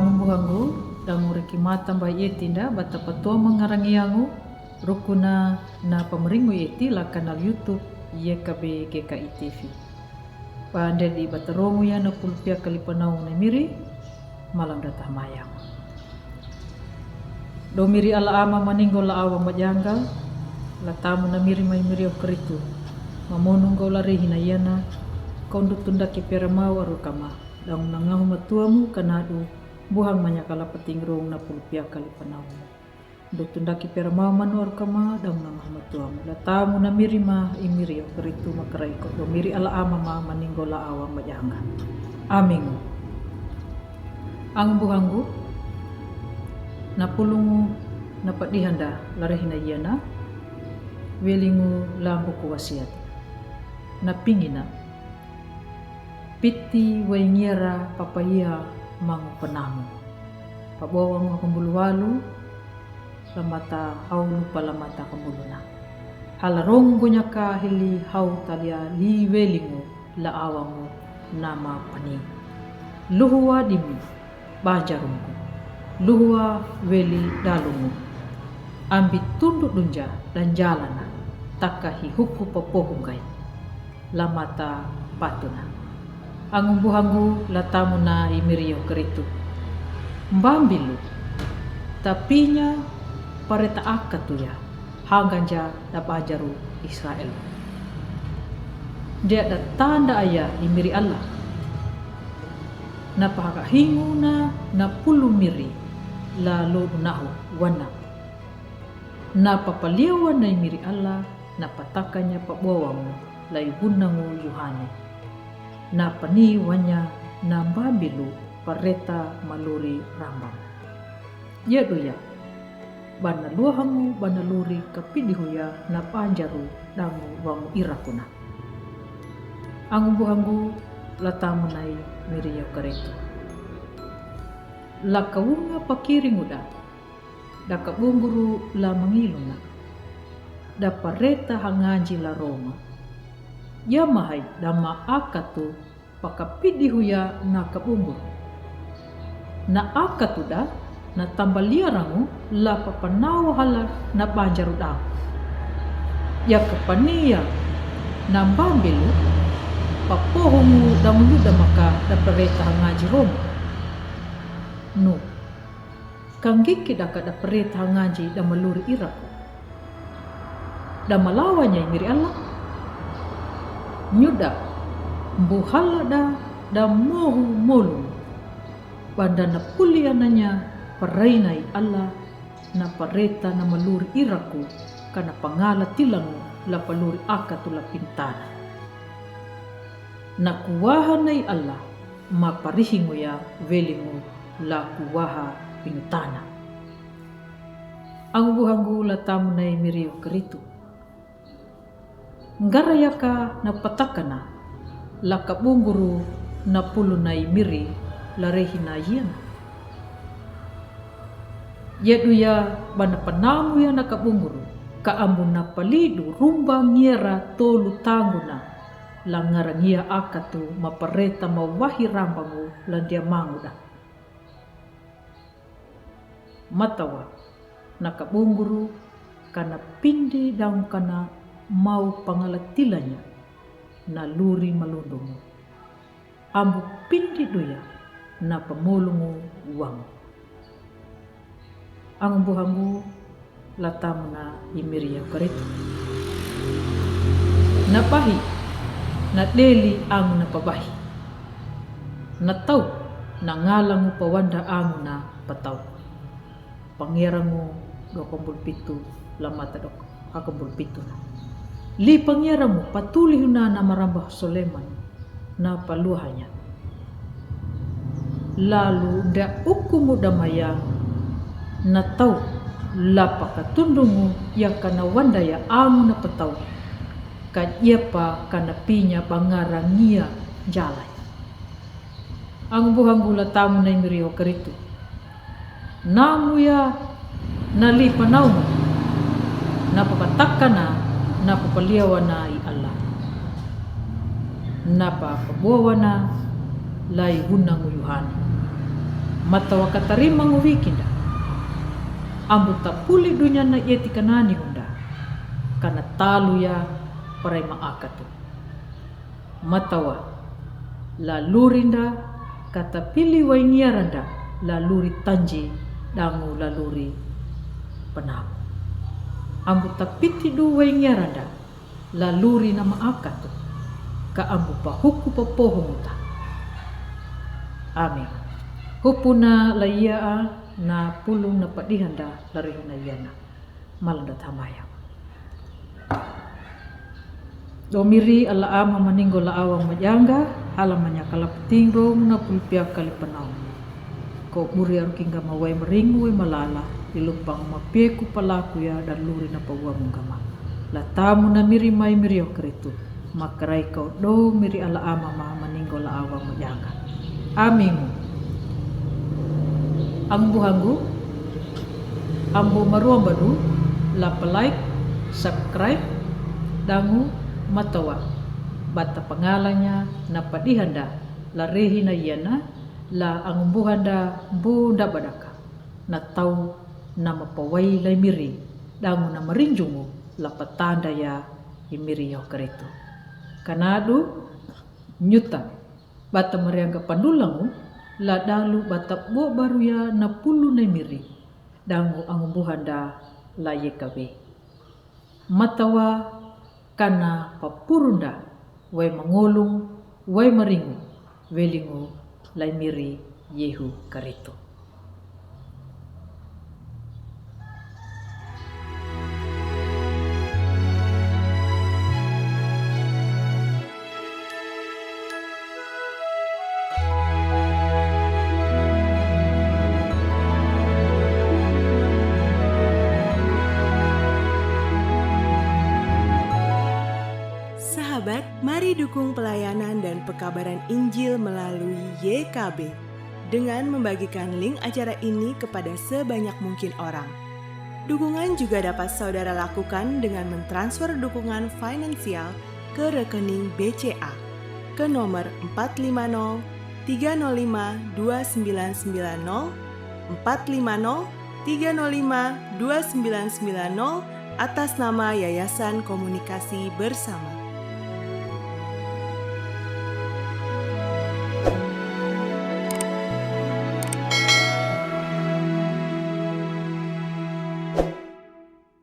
Angumbuhangu dangu rekimata mba yetinda bata patua mengarangiangu rukuna na pameringu yeti la kanal YouTube YKB GKI TV. Pande di batarongu ya na pulpia kalipanau na miri malam datah mayang. Do miri ala ama maninggo la awa majanggal la tamu na miri mai miri okeritu. Mamonunggo la rehina yana kondu tunda kipera mawa rukama dang nangahu matuamu kanadu buhang manyakala patingrong na pulpia kalipanau. Do tunda kipera mawa manuar kama dang nangahu matuamu la tamu na miri ma imiri okeritu makarai ko do miri ala ama ma maninggo la awa majanggal. Amin. Ang buhanggu na pulungu na padihanda larehina yana welingu lambu kuwasiat na pingina piti waingiara papaya mangu penamu pabawang kumbuluwalu lamata haulu palamata kumbuluna halaronggo nyaka hili hau talia li welingu la awangu nama pani luhua dimi bajarungku luhua weli dalungu ambi tunduk dunja dan jalana takahi huku popohunggai lamata patuna angumbuhangu latamuna imirio keritu mbambilu tapinya pareta akatu ya hanganja dapajaru Israel dia ada tanda ayah imiri Allah na pahakahingu na pulu miri lalu nahu wana na papaliawan na imiri Allah na patakanya pabawangu lai bunangu Yohane na paniwanya na babilu pareta maluri rambang ya doya bana luahangu bana luri kapidihuya na panjaru dangu wangu irakuna angumbuhangu latamunai miriya karetu lakawunga pakiringuda dakabunguru la mangiluna da pareta hangaji la Roma yamahai dama akatu pakapidihuya na kabunguru na akatu da na tambaliarangu la papanawa hala na banjaru da ya kapania na mbambilu papohongu damunyuda maka da pareta hangaji Roma no kanggiki daka da pareta hangaji da maluri Irak da malawanya imiri Allah nyuda mbuhala da mohu molu pada na puliananya parainai Allah na pareta na maluri Iraku kana pangala tilangu la paluri akatu la pintana na kuwahanai Allah maparihingu ya velingu la kuwaha pintana ang buhangu la tamunai mirio keritu ngarayaka na patakana la kabunguru na pulunai miri la rehina yana yaduya bana panamu ya na kabunguru kaambun na palidu rumba ngiera tolu tanguna la ngarangia akatu mapareta mawahi rambangu la dia manguda matawa na kabunguru kana pindi daun kana mau pangalatilanya na luri malundungu ambu pindi doya na pamolungu uang ang buhangu latam na imiriya karetu napahi na deli ang napabahi na tau na ngalangu pawanda ang na pataw pangerangu do kumbulpitu lamata do kakumbulpitu na li pangyaramu patuli na marambah Soleman na paluhanya lalu da ukumu damaya na tau lapakatundungu ya kana wandaya amu na patau kadyepa kana pinya bangarangia jalay ang buhangu latamu na imirio keritu namu ya nalipanau na papatakana napapaliawana i Allah napapabuawana lai hunang Yohane matawa katarima nguwikinda. Ambu tapuli dunya na ieti kanani hunda, kana talu ya parai maakatu. Matawa lalurinda kata pili wainiaranda laluri tanji dangu laluri penamu. Ambu tapiti du wainiaranda laluri na maakatu ka ambu pahuku papohonguta. Amin. Hupuna laia na pulung na padihanda larihuna yana malanda tamaya. Domiri ala ama maninggo la awang majanga halamanya kalapetingro na pulpia kalipanau. Ko muri arukinga mawai meringu malala ilupang mapieku palaku ya dan luri na pawa munggama. La tamu na miri mai mirio keritu makarai kau do miri ala ama ma maninggo la awang majanga. Amimu. Ambu hanggu, ambu maruang badu, la like, subscribe, dangu matawa bata pangalanya na padihanda la rehina yana la angumbuhanda bunda badaka na tau na mapawai lai miri dangu na marinjungu la patanda ya imiri yo keretu kanadu nyuta bata mariangga pandulangu la dalu bata bo baru ya na pulu na miri dangu angumbuhanda la yekabe matawa kana papurunda wai mangolung wai maringu welingu lai miri yehu karetu. Sahabat, mari dukung pelayanan dan pekabaran Injil melalui YKB dengan membagikan link acara ini kepada sebanyak mungkin orang. Dukungan juga dapat saudara lakukan dengan mentransfer dukungan finansial ke rekening BCA ke nomor 450 305 2990 450 305 2990 atas nama Yayasan Komunikasi Bersama.